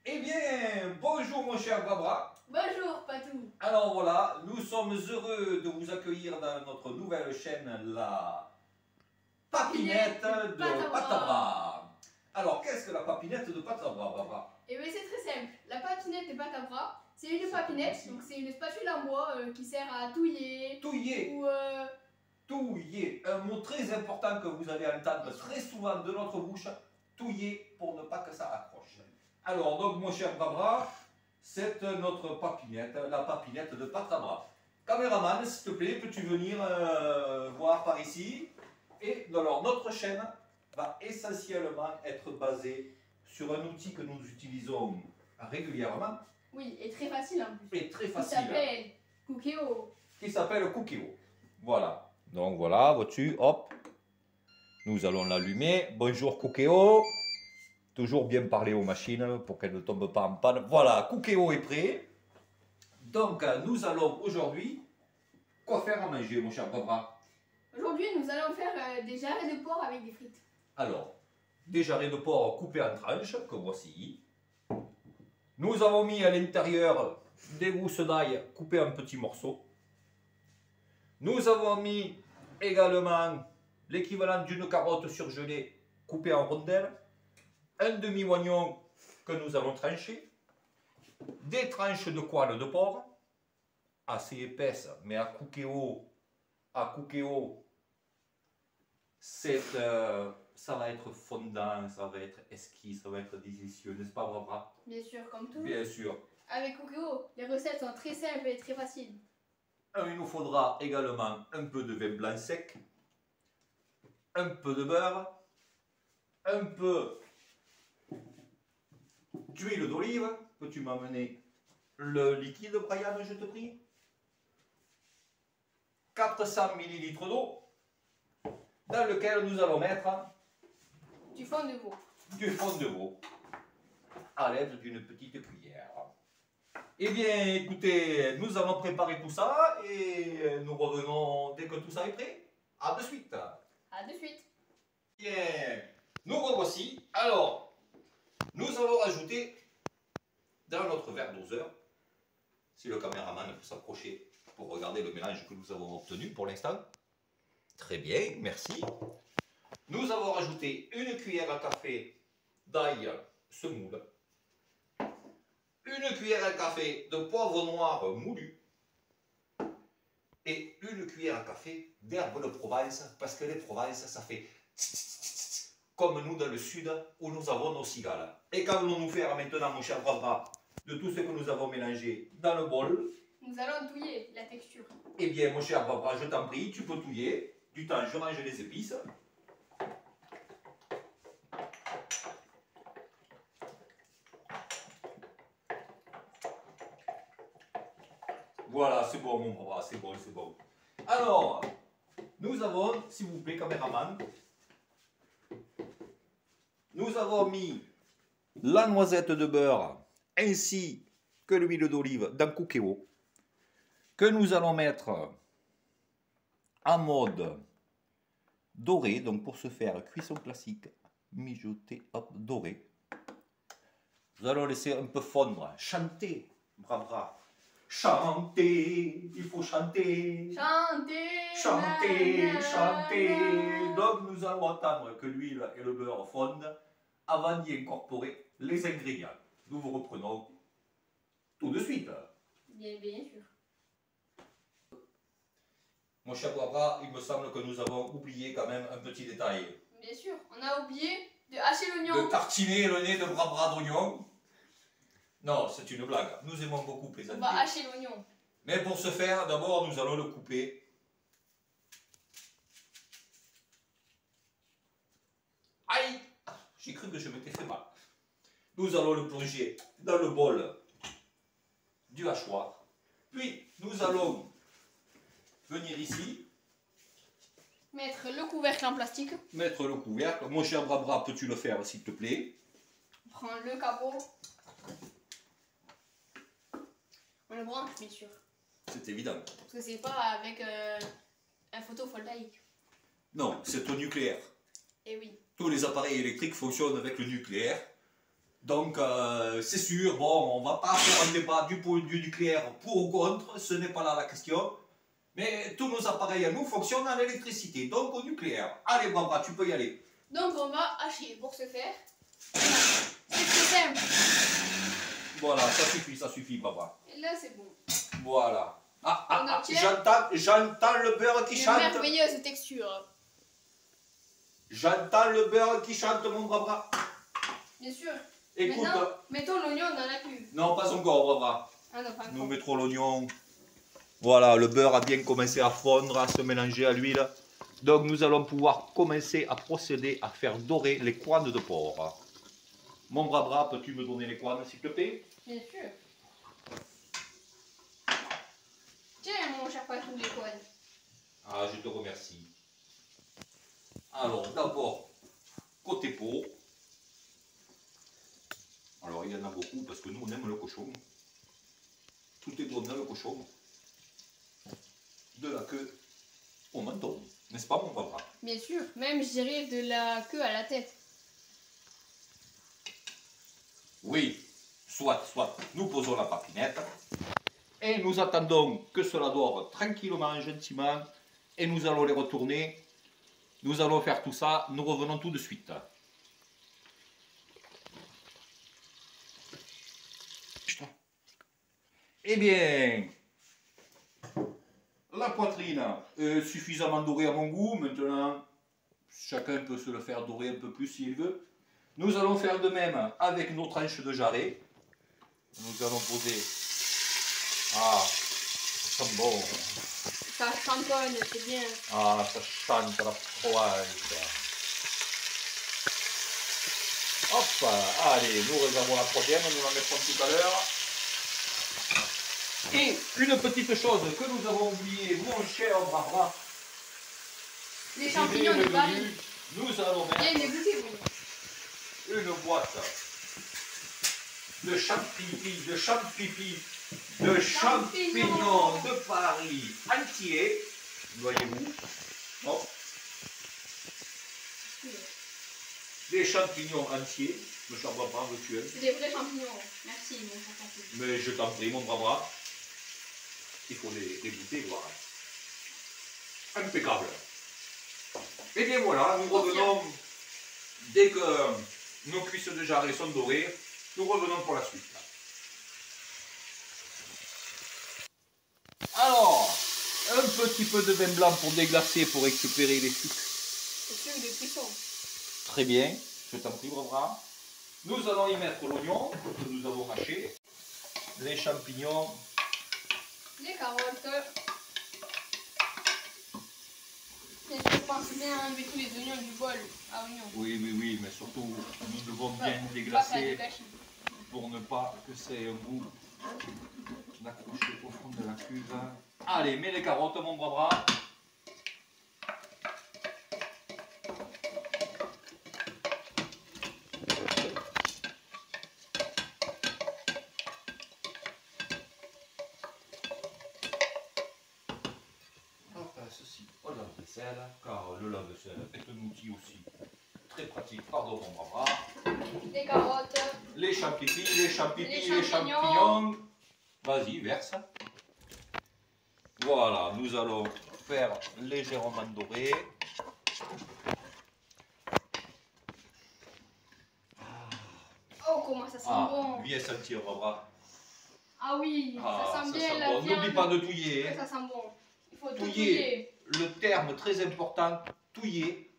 Eh bien, bonjour mon cher Barbara. Bonjour Patou. Alors voilà, nous sommes heureux de vous accueillir dans notre nouvelle chaîne, la Papinette de Patabra. Alors, qu'est-ce que la Papinette de Patabra, Barbara? Eh bien c'est très simple. La papinette de Patabra, c'est une papinette, donc c'est une spatule en bois qui sert à touiller. Touiller. Ou Touiller, un mot très important que vous allez entendre très souvent de notre bouche. Touiller pour ne pas que ça accroche. Alors, donc, mon cher Barbara, c'est notre papinette, la papinette de Patabra. Caméraman, s'il te plaît, peux-tu venir voir par ici? Et alors, notre chaîne va essentiellement être basée sur un outil que nous utilisons régulièrement. oui, et très facile en plus. Et très Qui facile. s'appelle Cookéo. Qui s'appelle Cookéo. Voilà. Donc voilà, vois-tu, hop. Nous allons l'allumer. Bonjour Cookéo. Toujours bien parler aux machines pour qu'elles ne tombent pas en panne. Voilà, Cookéo est prêt. Donc nous allons aujourd'hui, quoi faire à manger, mon cher Barbara? Aujourd'hui, nous allons faire des jarrets de porc avec des frites. Alors, des jarrets de porc coupés en tranches, que voici. Nous avons mis à l'intérieur des gousses d'ail coupées en petits morceaux. Nous avons mis également l'équivalent d'une carotte surgelée coupée en rondelles, un demi-oignon que nous allons trancher, des tranches de poils de porc, assez épaisses, mais à Cookéo, ça va être fondant, ça va être exquis, ça va être délicieux, n'est-ce pas Barbara? Bien sûr, comme tout. Bien sûr. Avec Cookéo, les recettes sont très simples et très faciles. Il nous faudra également un peu de vin blanc sec, un peu de beurre, un peu d'huile d'olive. Peux-tu m'amener le liquide, Brian, je te prie? 400 ml d'eau, dans lequel nous allons mettre Du fond de veau. du fond de veau, à l'aide d'une petite cuillère. Eh bien, écoutez, nous allons préparer tout ça et nous revenons dès que tout ça est prêt. À de suite. A de suite. Bien, nous revoici. Alors, nous allons rajouter dans notre verre doseur, si le caméraman peut s'approcher pour regarder le mélange que nous avons obtenu pour l'instant. Très bien, merci. Nous avons rajouté une cuillère à café d'ail semoule, une cuillère à café de poivre noir moulu et une cuillère à café d'herbe de Provence, parce que les Provences, ça fait comme nous dans le sud où nous avons nos cigales. Et qu'allons-nous faire maintenant, mon cher Barbara, de tout ce que nous avons mélangé dans le bol? Nous allons touiller la texture. Eh bien, mon cher Barbara, je t'en prie, tu peux touiller. Du temps, je mange les épices. Voilà, c'est bon, mon Barbara, c'est bon, c'est bon. Alors, nous avons, s'il vous plaît, caméraman, nous avons mis la noisette de beurre ainsi que l'huile d'olive dans Cookéo, que nous allons mettre en mode doré. Donc pour ce faire, cuisson classique, mijoter, hop, doré. Nous allons laisser un peu fondre, chanter, Barbara. Chanter, il faut chanter. Chanter. Chanter, nanana. chanter. Donc nous allons attendre que l'huile et le beurre fondent avant d'y incorporer les ingrédients. Nous vous reprenons tout de suite. Bien sûr. Mon cher Barbara, il me semble que nous avons oublié quand même un petit détail. Bien sûr, on a oublié de hacher l'oignon. De tartiner le nez de Barbara d'oignon. Non, c'est une blague. Nous aimons beaucoup On plaisanter. va hacher l'oignon. Mais pour ce faire, d'abord, nous allons le couper. Aïe! J'ai cru que je m'étais fait mal. Nous allons le plonger dans le bol du hachoir. Puis, nous allons venir ici, Mettre le couvercle en plastique. mettre le couvercle. Mon cher Barbara, peux-tu le faire, s'il te plaît? On prend le capot. On le branche, bien sûr. C'est évident. Parce que c'est pas avec un photovoltaïque. Non, c'est au nucléaire. Eh oui. Tous les appareils électriques fonctionnent avec le nucléaire. Donc, c'est sûr, bon, on va pas faire un débat du point de vue nucléaire pour ou contre, ce n'est pas là la question. Mais tous nos appareils à nous fonctionnent à l'électricité, donc au nucléaire. Allez, Barbara, tu peux y aller. Donc on va hacher pour ce faire. C'est très simple. Voilà, ça suffit, Barbara. Et là c'est bon. Voilà. On obtient J'entends le beurre qui une chante. merveilleuse texture. J'entends le beurre qui chante, mon Barbara. Bien sûr. Écoute. Maintenant, mettons l'oignon dans la cuve. Non, pas encore, Barbara. Ah non, pas Nous encore. mettrons l'oignon. Voilà, le beurre a bien commencé à fondre, à se mélanger à l'huile. Donc nous allons pouvoir commencer à procéder à faire dorer les couronnes de porc. Mon Barbara, peux-tu me donner les couronnes, s'il te plaît? Bien sûr. Tiens, mon cher patron des couronnes. Ah, je te remercie. Alors, d'abord, côté peau. Alors, il y en a beaucoup parce que nous, on aime le cochon. Tout est bon dans le cochon. De la queue au menton. N'est-ce pas, mon Barbara? Bien sûr. Même, je dirais, de la queue à la tête. Oui, soit. Nous posons la papinette. Et nous attendons que cela dore tranquillement, gentiment. Et nous allons les retourner. Nous allons faire tout ça. Nous revenons tout de suite. Eh bien, la poitrine suffisamment dorée à mon goût. Maintenant, chacun peut se le faire dorer un peu plus s'il veut. Nous allons faire de même avec nos tranches de jarret. Nous allons poser. Ah, ça sent bon. Ça chantonne, c'est bien. Ah, ça chante la province. Hop, allez, nous réservons la troisième, nous la mettrons tout à l'heure. Et une petite chose que nous avons oublié, mon cher Barbara. Les champignons de Paris. Nous allons Il y a mettre une bouteille, oui. une boîte de champignons de Paris entiers. Voyez-vous. Hop. Des champignons entiers. Me cher Barbara, veux-tu aimes? C'est des vrais champignons. Merci, mon cher patron. Mais je t'en prie, mon Barbara. Il faut les goûter, voir. Impeccable. Et bien voilà, nous revenons dès que nos cuisses de jarret sont dorées. Nous revenons pour la suite. Alors, un petit peu de vin blanc pour déglacer, pour récupérer les sucres. C'est sucre de cuisson. Très bien, je t'en prie, Barbara. Nous allons y mettre l'oignon que nous avons haché, les champignons, Les carottes. Bien sûr, pensez bien à enlever tous les oignons du bol à oignons. oui, mais surtout, nous devons bien Pas faire du déglacer gâchis. pour ne pas que ça ait un goût d'accrocher au fond de la cuve. Allez, mets les carottes, mon Barbara. Ceci au lave-vaisselle, car le lave-vaisselle est un outil aussi très pratique. Pardon, mon Barbara. Les carottes. Les champignons, les champignons. champignons. Vas-y, verse. Voilà, nous allons faire légèrement doré. Oh, comment ça sent bon. Viens sentir, Barbara. Ah oui, ça sent bien sent la bon. viande. N'oublie pas de touiller. Ouais, ça sent bon. Il faut tout Touiller. touiller. Le terme très important, touiller.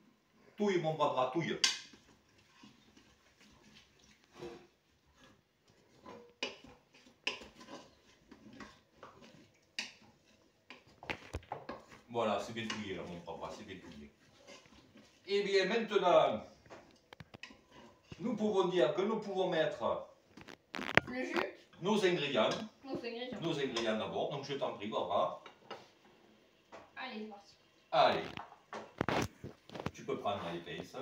Touille, mon Barbara, touille. Voilà, c'est bien touillé là, mon Barbara, c'est bien touillé. Et bien maintenant, nous pouvons dire que nous pouvons mettre Le jus. nos ingrédients. Nos ingrédients. D'abord, donc je t'en prie, Barbara. Allez, c'est parti. Allez, tu peux prendre les pinces.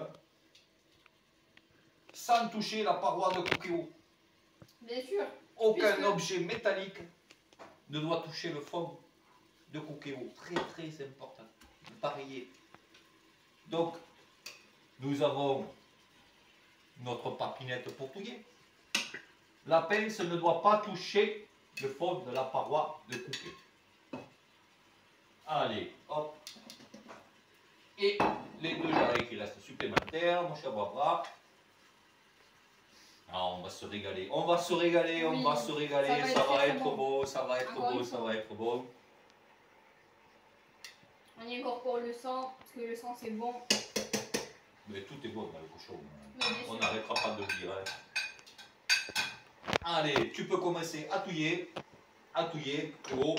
Sans toucher la paroi de coquillot. Bien sûr. Aucun Puisque- objet métallique ne doit toucher le fond de coquillot. Très très important. Pareil. Donc, nous avons notre papinette pour touiller. La pince ne doit pas toucher le fond de la paroi de coupé. Allez, hop. Et les 2 jarrets qui restent supplémentaires, mon cher Barbara. Ah, on va se régaler, on va se régaler, Oui, on va se régaler, ça va être beau, ça va être Encore beau, une ça fois. va être beau. On y incorpore le sang, parce que le sang c'est bon. Mais tout est bon dans le cochon. Oui, bien On sûr. n'arrêtera pas de le dire. Allez, tu peux commencer à touiller, gros.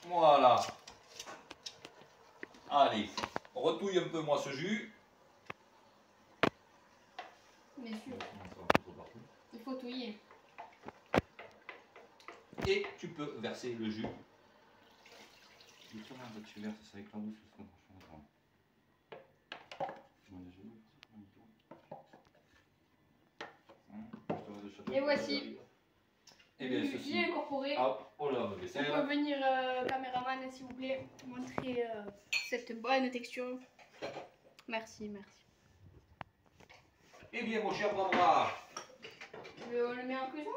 Voilà. Allez, retouille un peu moi ce jus. Bien sûr. Il faut touiller. Et tu peux verser le jus. Et voici. Et bien J'ai ceci. incorporé. Hop, oh là, On vaisselle. peut venir, caméraman, s'il vous plaît, montrer cette bonne texture. Merci, merci. Eh bien mon cher Barbara. On le met en cuisson?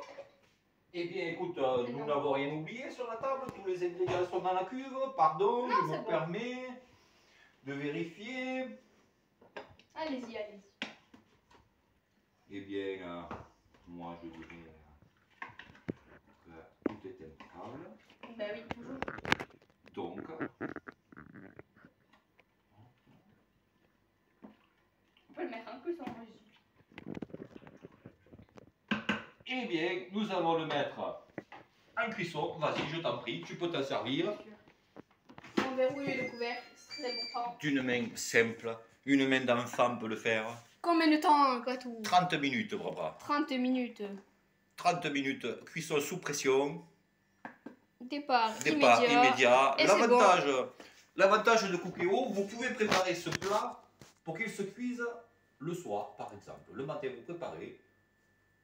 Eh bien, écoute, nous n'avons rien oublié sur la table, tous les ingrédients sont dans la cuve. Pardon, Non, je me c'est bon. permets de vérifier. Allez-y, allez-y. Eh bien, moi je dirais que tout est impeccable. Ben oui, toujours. Donc, On peut le mettre en cuisson, moi je dis. eh bien, nous allons le mettre en cuisson. Vas-y, je t'en prie, tu peux t'en servir. Bien sûr. On verrouille le couvercle, c'est très important. D'une main simple, une main d'enfant peut le faire. Combien de temps, quoi tout? 30 minutes, Barbara. 30 minutes. 30 minutes, cuisson sous pression. Départ Immédiat. Et c'est L'avantage de Cookéo, vous pouvez préparer ce plat pour qu'il se cuise le soir, par exemple. Le matin, vous préparez.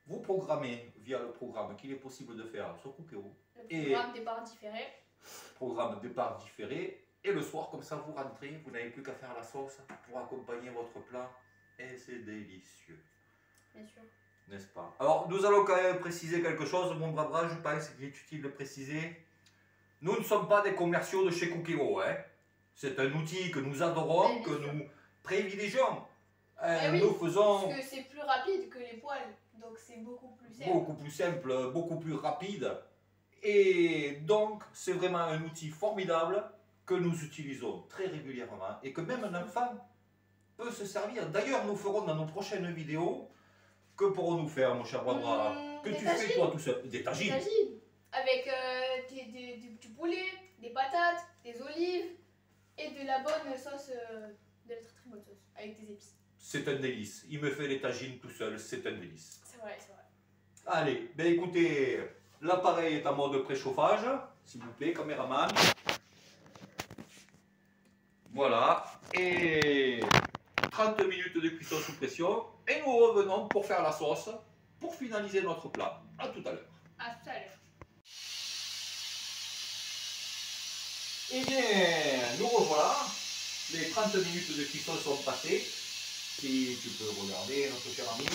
Vous programmez via le programme qu'il est possible de faire sur Cookéo. Le programme départ différé. Programme départ différé. Et le soir, comme ça, vous rentrez. Vous n'avez plus qu'à faire la sauce pour accompagner votre plat. Et c'est délicieux. Bien sûr. N'est-ce pas? Alors, nous allons quand même préciser quelque chose, mon Barbara, je pense qu'il est utile de préciser. Nous ne sommes pas des commerciaux de chez Cookéo, hein. C'est un outil que nous adorons, que nous privilégions. Oui, nous faisons parce que c'est plus rapide que les poêles, donc c'est beaucoup plus simple. beaucoup plus simple, beaucoup plus rapide. Et donc, c'est vraiment un outil formidable que nous utilisons très régulièrement et que même un enfant peut se servir. D'ailleurs, nous ferons dans nos prochaines vidéos. Que pourrons-nous faire, mon cher Barbara? Que des tu tagines. fais toi tout seul? Des Des tagines. tagines. Avec du poulet, des patates, des olives et de la bonne sauce, de la très très bonne sauce, avec des épices. C'est un délice. Il me fait les tagines tout seul, c'est un délice. C'est vrai, c'est vrai. Allez, ben écoutez, l'appareil est en mode préchauffage, s'il vous plaît, caméraman. Voilà, et 30 minutes de cuisson sous pression, et nous revenons pour faire la sauce, pour finaliser notre plat. À tout à l'heure. À tout à l'heure. Eh bien, nous revoilà. Les 30 minutes de cuisson sont passées. Si tu peux regarder notre cher ami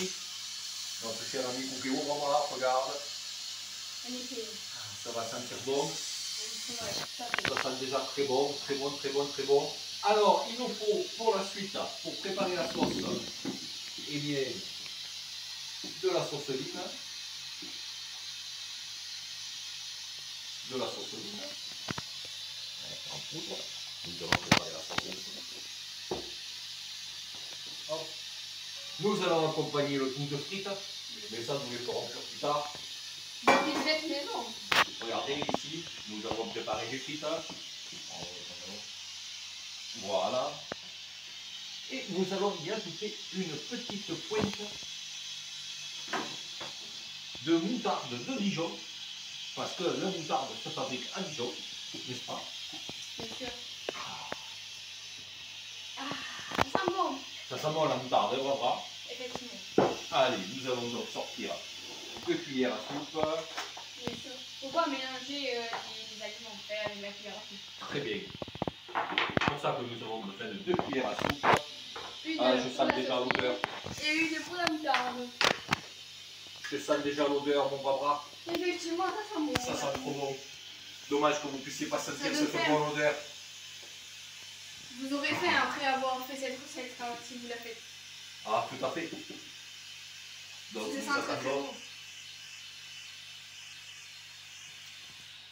Cookéo, voilà, regarde. Magnifique. Ça va sentir bon. C'est vrai, ça Ça sent déjà très bon, très bon, très bon, très bon. Alors, il nous faut pour la suite, pour préparer la sauce, eh bien, de la sauce vine. De la sauce vine. En poudre. Nous allons préparer la sauce. Hop. Nous allons accompagner le tout de frites, mais ça nous les ferons plus tard. Des frites maison. Regardez ici, nous avons préparé des frites. Voilà. Et nous allons y ajouter une petite pointe de moutarde de Dijon, parce que la moutarde se fabrique à Dijon, n'est-ce pas? Bien sûr. Ah, ça sent bon. Ça sent bon la moutarde, hein, Barbara? Effectivement. Allez, nous allons donc sortir 2 cuillères à soupe. Bien sûr. Faut pas mélanger les aliments avec la cuillère à soupe. Très bien. C'est pour ça que nous avons besoin de 2 cuillères à soupe. Une Ah, je pour sens la déjà saucisse l'odeur. et une pour la moutarde. Je sens déjà l'odeur, mon bras. Effectivement, ça sent bon. Ça sent trop bon. Dommage que vous ne puissiez pas sentir Ça cette doit faire. bonne odeur. Vous aurez fait après avoir fait cette recette hein, si vous la faites. Ah, tout à fait. Donc, Ça nous sent très très attendons. bon.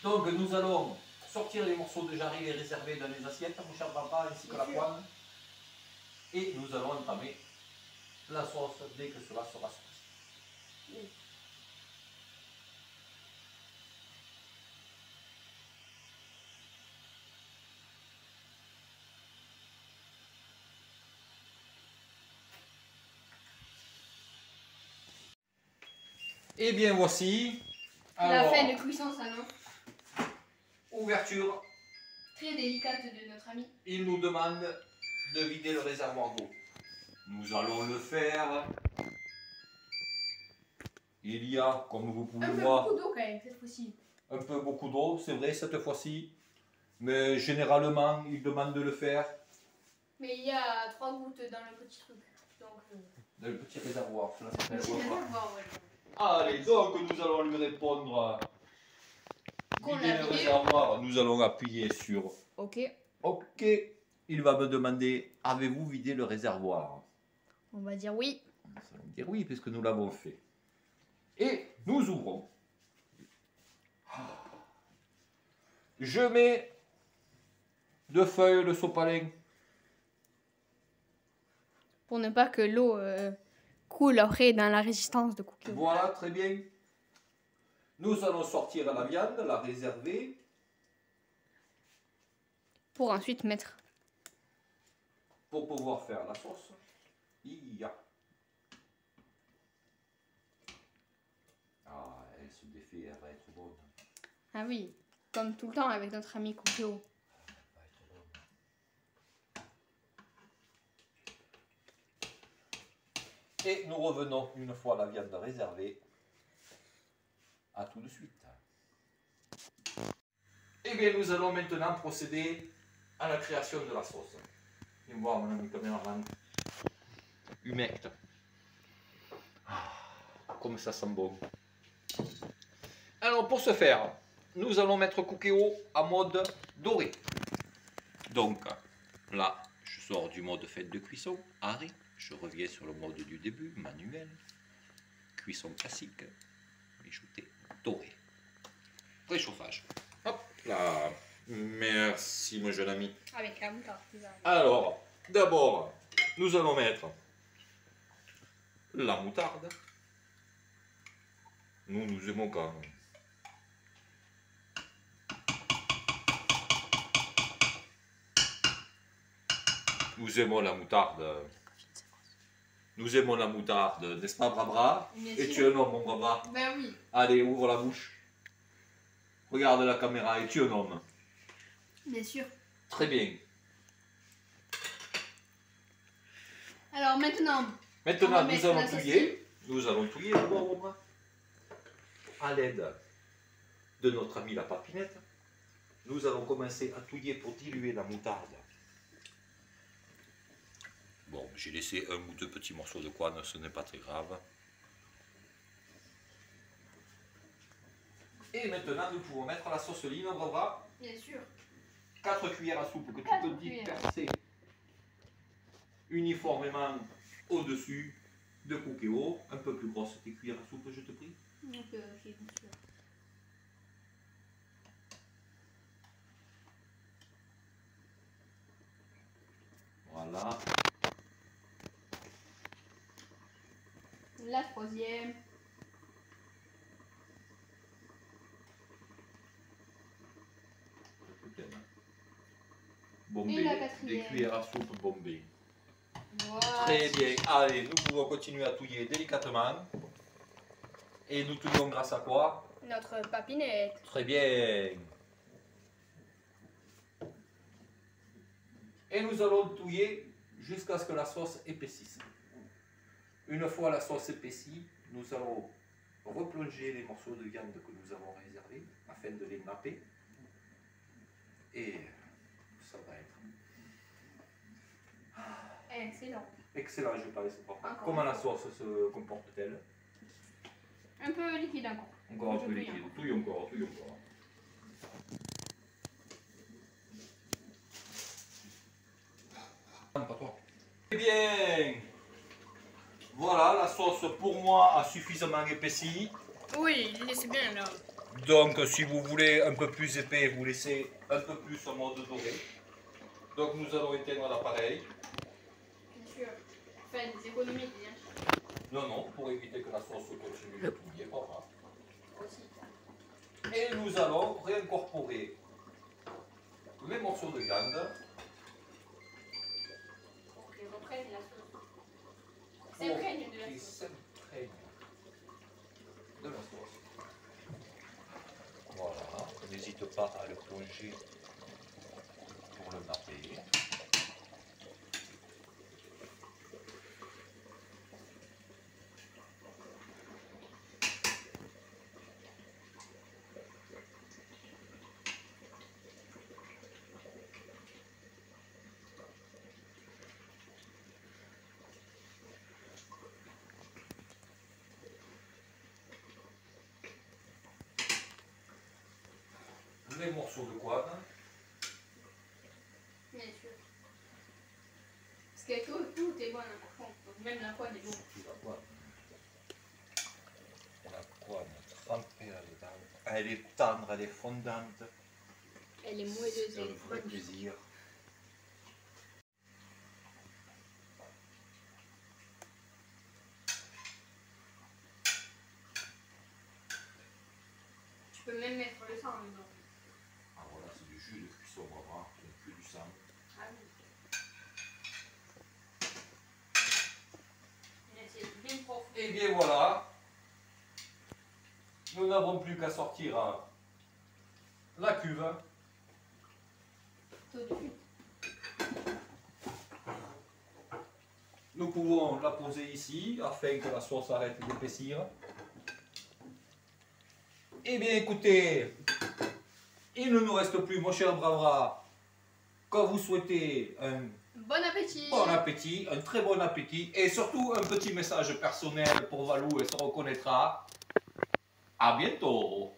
Donc, nous allons sortir les morceaux de jarry, les réserver dans les assiettes, mon cher papa, ainsi que la poêle. Et nous allons entamer la sauce dès que cela sera sorti. Oui. Et bien voici. La Alors, fin de cuisson, ça non. ouverture. Très délicate de notre ami. Il nous demande de vider le réservoir d'eau. Nous allons le faire. Il y a, comme vous pouvez Un peu voir, beaucoup d'eau quand même cette fois-ci. un peu beaucoup d'eau, c'est vrai cette fois-ci. Mais généralement, il demande de le faire Mais il y a 3 gouttes dans le petit truc. Donc, dans le petit réservoir. Cela s'appelle petit réservoir. réservoir, ouais. Allez, donc nous allons lui répondre. Qu'on Vider l'a le vidé. réservoir, nous allons appuyer sur Ok. OK. Il va me demander, avez-vous vidé le réservoir? On va dire oui. Nous allons dire oui, puisque nous l'avons fait. Et nous ouvrons. Je mets 2 feuilles de sopalin. Pour ne pas que l'eau coule après dans la résistance de cookie. Voilà, très bien. Nous allons sortir la viande, la réserver. Pour ensuite mettre. Pour pouvoir faire la sauce. Iya. Ah, elle se défait, elle va être bonne. Ah oui. Comme tout le temps avec notre ami Cookio. Elle va être bonne. Et nous revenons une fois la viande réservée. À tout de suite. Et bien nous allons maintenant procéder à la création de la sauce. Viens voir mon ami caméraman. Humecte. Comme ça sent bon. Alors pour ce faire, nous allons mettre Cookéo en mode doré. Donc là, je sors du mode fête de cuisson, arrêt. Je reviens sur le mode du début, manuel. Cuisson classique, mijoté, doré. Préchauffage. Hop là. Merci mon jeune ami. Avec la moutarde. Alors, d'abord, nous allons mettre la moutarde. Nous aimons quand même. Nous aimons la moutarde. Nous aimons la moutarde, n'est-ce pas, Brabra? Et tu es un homme, mon Brabra. Ben oui. Allez, ouvre la bouche. Regarde la caméra et tu es un homme. Bien sûr. Très bien. Alors maintenant. Maintenant, On va nous mettre allons la touiller. Nous allons touiller d'abord au bras. À l'aide de notre ami la papinette, nous allons commencer à touiller pour diluer la moutarde. Bon, j'ai laissé 1 ou 2 petits morceaux de couenne, ce n'est pas très grave. Et maintenant, nous pouvons mettre la sauce line, Barbara. Bien sûr. 4 cuillères à soupe que tu 4 peux cuillères. disperser uniformément au-dessus de Cookéo. Un peu plus grosse tes cuillères à soupe, je te prie. Ok, bien sûr. Voilà. La troisième. Bombé. Et la Des quatrième. cuillères à soupe bombées. Voilà. Très bien. Allez, nous pouvons continuer à touiller délicatement. Et nous touillons grâce à quoi? Notre papinette. Très bien. Et nous allons touiller jusqu'à ce que la sauce épaississe. Une fois la sauce épaissie, nous allons replonger les morceaux de viande que nous avons réservés afin de les napper. Et ça va être Excellent, je pense. Encore Comment une la fois. sauce se comporte-t-elle? Un peu liquide encore. Encore un peu Touille liquide. encore. Touille encore, touille encore. Pas toi. Eh bien, voilà, la sauce pour moi a suffisamment épaissi. Oui, c'est bien là. Donc, si vous voulez un peu plus épais, vous laissez un peu plus en mode doré. Donc, nous allons éteindre l'appareil. Bien sûr. Enfin, des économies, bien sûr. Non, non, pour éviter que la sauce continue de touiller, pas grave. Aussi. Et nous allons réincorporer les morceaux de viande. Pour qu'ils reprennent la sauce. Pour S'imprègnent de la qu'ils sauce. s'imprègnent de la sauce. Voilà, n'hésite pas à le plonger pour le napper. Les morceaux de couenne. Bien sûr. Parce que tout est bon à la fond. Même la couenne est bonne. La couenne trempée là-dedans. Elle est tendre, elle est fondante. Elle est moelleuse. C'est un vrai plaisir. Tu peux même mettre le sang dedans. Ah voilà, c'est du jus de cuisson, vraiment, c'est plus du sang. Ah oui. C'est bien profond. Et bien voilà, nous n'avons plus qu'à sortir la cuve. Tout de suite. Nous pouvons la poser ici afin que la sauce arrête d'épaissir. Eh bien écoutez, il ne nous reste plus, mon cher Bravra, qu'à vous souhaiter un Bon appétit. bon appétit, un très bon appétit et surtout un petit message personnel pour Valou, elle se reconnaîtra. À bientôt.